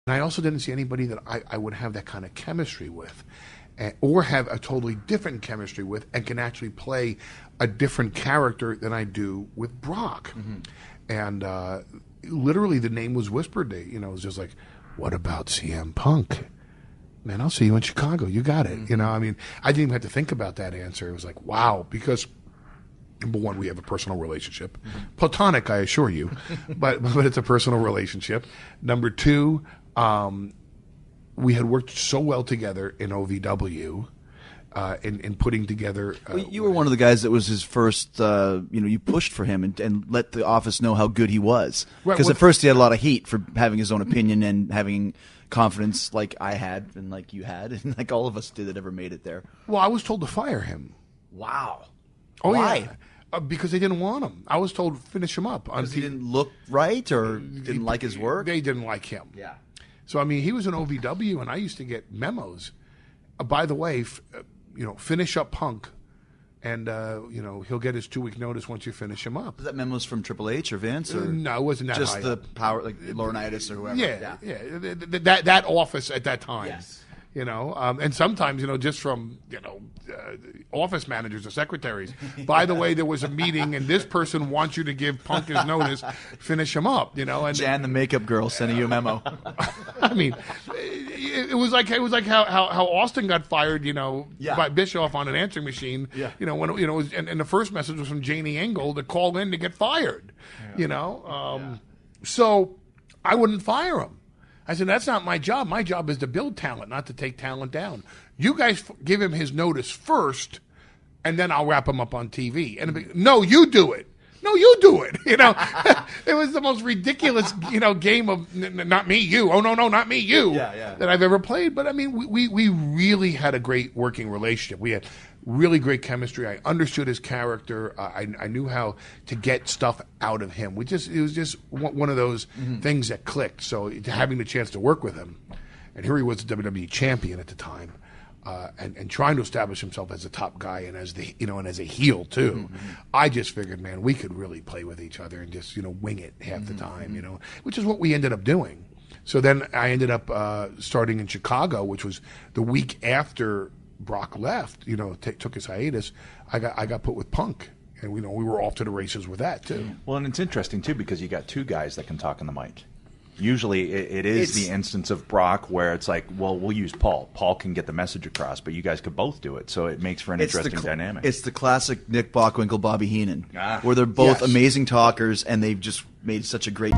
And I also didn't see anybody that I would have that kind of chemistry with, or have a totally different chemistry with, and can actually play a different character than I do with Brock. And literally the name was whispered. It was just like, what about CM Punk? Man, I'll see you in Chicago. You got it. I mean, I didn't even have to think about that answer. It was like, wow, because number one, we have a personal relationship. Platonic, I assure you, but it's a personal relationship. Number two, we had worked so well together in OVW, in putting together. You were one of the guys that was his first. You pushed for him and let the office know how good he was. Because at first he had a lot of heat for having his own opinion and having confidence, like I had and like you had, and like all of us did that ever made it there. Well, I was told to fire him. Wow. Oh, why? Yeah. Because they didn't want him. I was told to finish him up. Because he didn't look right, or didn't like his work? They didn't like him. Yeah. So, I mean, he was an OVW, and I used to get memos. By the way, finish up Punk, and, he'll get his 2-week notice once you finish him up. Was that memos from Triple H or Vince? Or no, it wasn't that just high the up. power, like Laurinaitis or whoever? Yeah. That office at that time. Yes. And sometimes, just from, office managers or secretaries. By the way, there was a meeting, and this person wants you to give Punk his notice, finish him up, And Jan, the makeup girl, sending you a memo. I mean, it was like how Austin got fired, by Bischoff on an answering machine. Yeah. When it was, and the first message was from Janie Engel to call in to get fired. So I wouldn't fire him. I said, that's not my job. My job is to build talent, not to take talent down. You guys give him his notice first, and then I'll wrap him up on TV. And no, you do it. No, you do it. It was the most ridiculous, game of not me, you. Oh, no, not me, you. That I've ever played. But I mean, we really had a great working relationship. We had really great chemistry. I understood his character. I knew how to get stuff out of him. It was just one of those things that clicked. So having the chance to work with him, and here he was the WWE champion at the time, and trying to establish himself as a top guy and as a heel too. I just figured, man, we could really play with each other and just wing it half the time, which is what we ended up doing. So then I ended up starting in Chicago, which was the week after Brock left, took his hiatus. I got put with Punk, and we were off to the races with that too. Well, and it's interesting too because you got two guys that can talk on the mic. Usually, it is the instance of Brock where it's like, well, we'll use Paul. Paul can get the message across, but you guys could both do it, so it makes for an interesting dynamic. It's the classic Nick Bockwinkel, Bobby Heenan, where they're both amazing talkers, and they've just made such a great